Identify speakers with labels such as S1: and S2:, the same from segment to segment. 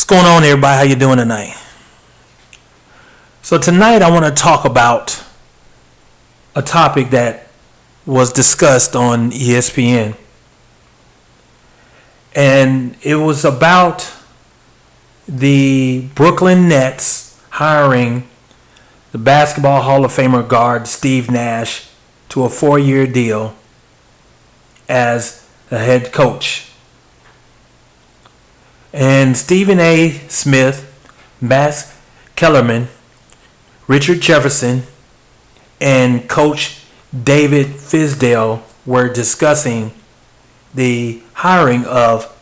S1: going on, everybody? How you doing tonight? So tonight I want to talk about a topic that was discussed on ESPN. And it was about the Brooklyn Nets hiring the Basketball Hall of Famer guard Steve Nash to a 4-year deal as the head coach. And Stephen A. Smith, Max Kellerman, Richard Jefferson, and Coach David Fizdale were discussing the hiring of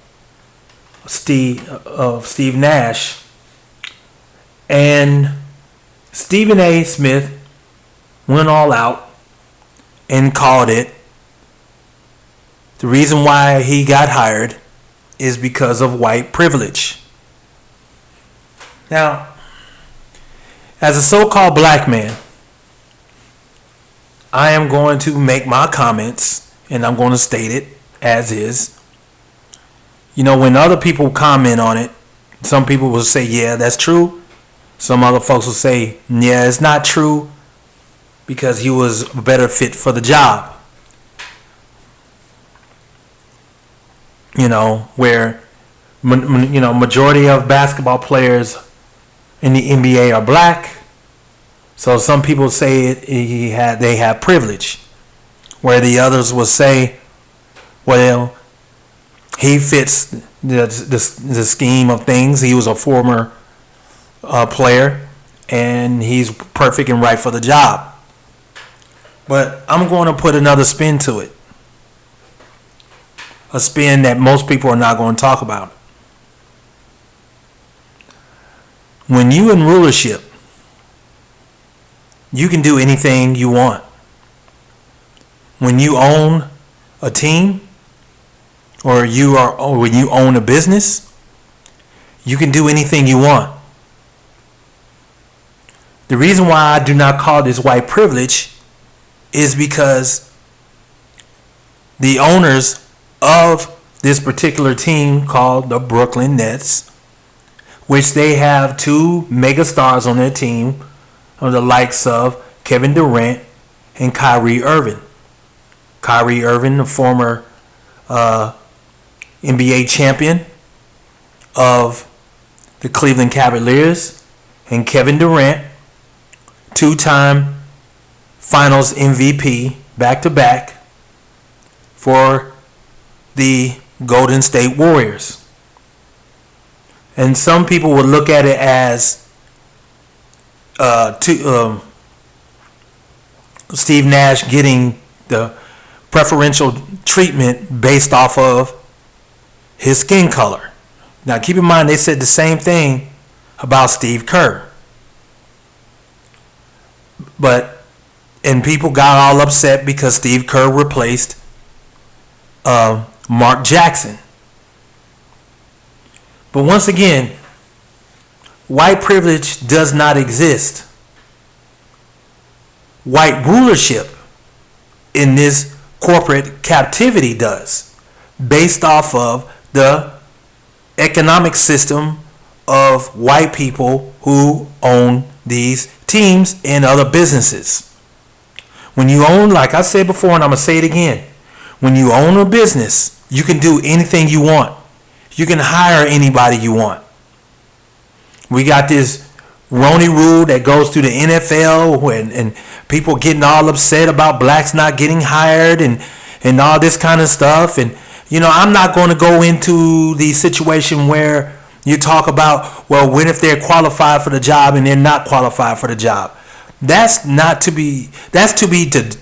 S1: Steve Nash. And Stephen A. Smith went all out and called it. The reason why he got hired is because of white privilege. Now, as a so-called black man, I am going to make my comments, and I'm going to state it as is. You know, when other people comment on it, some people will say, yeah, that's true. Some other folks will say, yeah, it's not true because he was a better fit for the job. You know, where, majority of basketball players in the NBA are black. So some people say they have privilege, where the others will say, well, he fits the scheme of things. He was a former player, and he's perfect and right for the job. But I'm going to put another spin to it, a spin that most people are not going to talk about. When you in rulership, you can do anything you want. When you own a team, or when you own a business, you can do anything you want. The reason why I do not call this white privilege is because the owners of this particular team called the Brooklyn Nets, which they have two megastars on their team, of the likes of Kevin Durant and Kyrie Irving. Kyrie Irving, the former NBA champion of the Cleveland Cavaliers, and Kevin Durant, two-time Finals MVP back-to-back for the Golden State Warriors. And some people would look at it as Steve Nash getting the preferential treatment based off of his skin color. Now keep in mind, they said the same thing about Steve Kerr. And people got all upset because Steve Kerr replaced Mark Jackson. But once again, white privilege does not exist. White rulership in this corporate captivity does, based off of the economic system of white people who own these teams and other businesses. When you own, like I said before, and I'm going to say it again, when you own a business, you can do anything you want. You can hire anybody you want. We got this Roney rule that goes through the NFL and people getting all upset about blacks not getting hired and all this kind of stuff. And, I'm not going to go into the situation where you talk about, well, what if they're qualified for the job and they're not qualified for the job? That's to be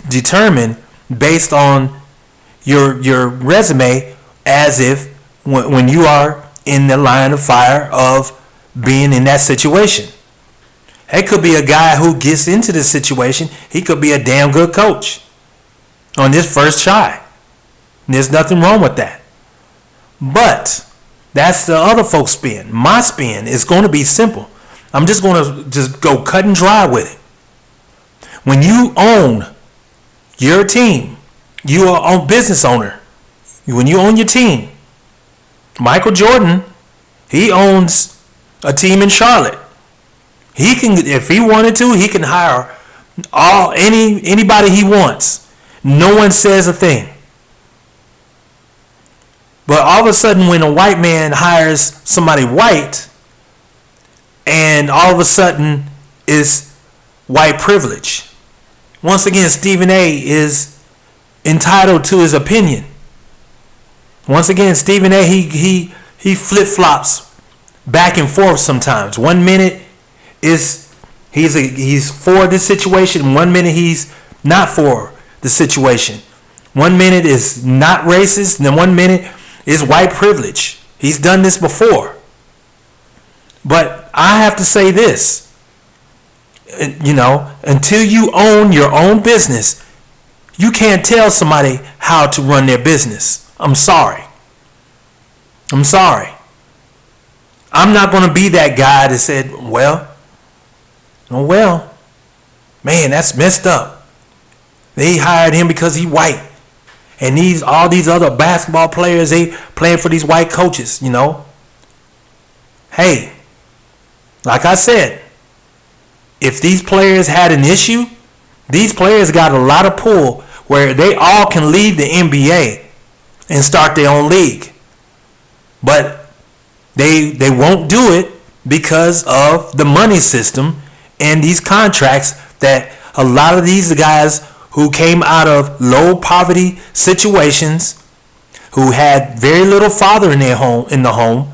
S1: determined based on your resume, as if when you are in the line of fire of being in that situation. It could be a guy who gets into this situation. He could be a damn good coach on this first try. There's nothing wrong with that. But that's the other folks' spin. My spin is going to be simple. I'm just going to just go cut and dry with it. When you own your team, you are a business owner. When you own your team, Michael Jordan, he owns a team in Charlotte. He can, if he wanted to, he can hire anybody he wants. No one says a thing. But all of a sudden, when a white man hires somebody white, and all of a sudden is white privilege. Once again, Stephen A. is entitled to his opinion. Once again, Stephen A. he flip-flops back and forth sometimes. 1 minute is he's for this situation. 1 minute he's not for the situation. 1 minute is not racist, and then 1 minute is white privilege. He's done this before. But I have to say this, until you own your own business, you can't tell somebody how to run their business. I'm sorry. I'm not going to be that guy that said, well, man, that's messed up. They hired him because he's white. And all these other basketball players, they playing for these white coaches, Hey, like I said, if these players had an issue, these players got a lot of pull where they all can leave the NBA and start their own league. But they won't do it because of the money system and these contracts that a lot of these guys who came out of low poverty situations, who had very little father in the home.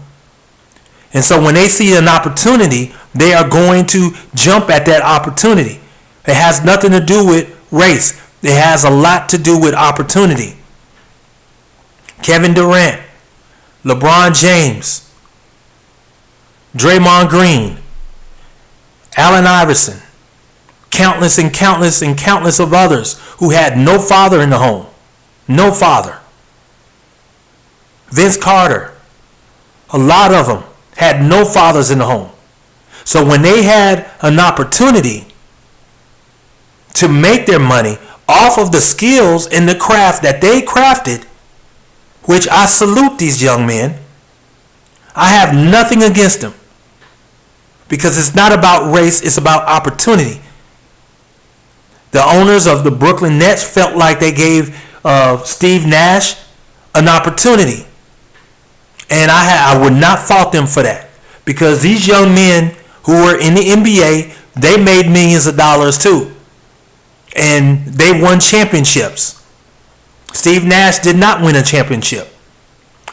S1: And so when they see an opportunity, they are going to jump at that opportunity. It has nothing to do with race. It has a lot to do with opportunity. Kevin Durant, LeBron James, Draymond Green, Allen Iverson, countless of others who had no father in the home. No father. Vince Carter, a lot of them had no fathers in the home. So when they had an opportunity to make their money off of the skills and the craft that they crafted, which I salute these young men, I have nothing against them. Because it's not about race, it's about opportunity. The owners of the Brooklyn Nets felt like they gave Steve Nash an opportunity. And I would not fault them for that. Because these young men who were in the NBA, they made millions of dollars too. And they won championships. Steve Nash did not win a championship.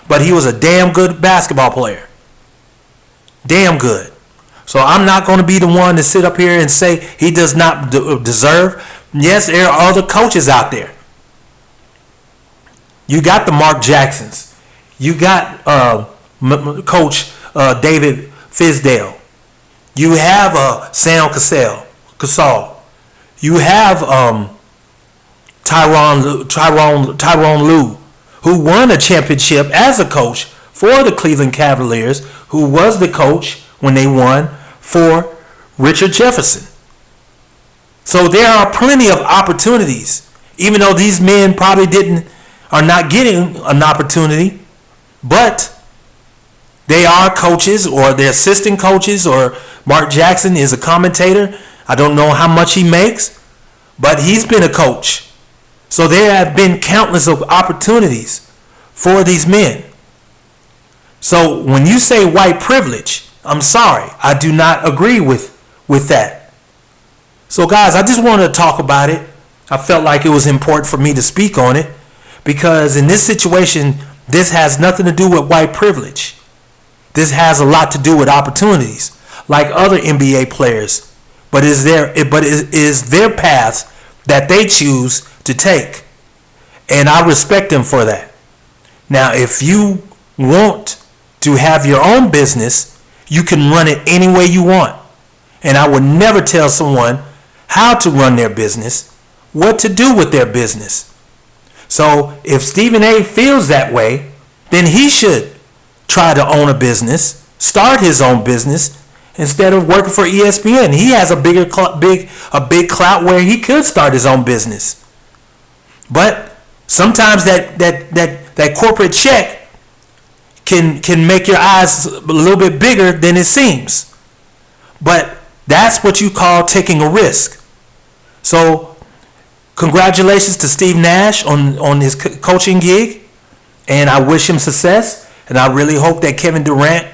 S1: But he was a damn good basketball player. Damn good. So I'm not going to be the one to sit up here and say he does not deserve. Yes, there are other coaches out there. You got the Mark Jacksons. You got Coach David Fizdale. You have Sam Cassell. You have Tyronn Lue, who won a championship as a coach for the Cleveland Cavaliers, who was the coach when they won for Richard Jefferson. So there are plenty of opportunities, even though these men probably are not getting an opportunity, but they are coaches or they're assistant coaches, or Mark Jackson is a commentator. I don't know how much he makes, but he's been a coach. So there have been countless of opportunities for these men. So when you say white privilege, I'm sorry, I do not agree with that. So guys, I just wanted to talk about it. I felt like it was important for me to speak on it because in this situation, this has nothing to do with white privilege. This has a lot to do with opportunities, like other NBA players. But it is their path that they choose to take. And I respect them for that. Now, if you want to have your own business, you can run it any way you want. And I would never tell someone how to run their business, what to do with their business. So if Stephen A. feels that way, then he should try to own a business, start his own business, instead of working for ESPN. He has a big clout where he could start his own business. But sometimes that corporate check can make your eyes a little bit bigger than it seems. But that's what you call taking a risk. So congratulations to Steve Nash on his coaching gig, and I wish him success. And I really hope that Kevin Durant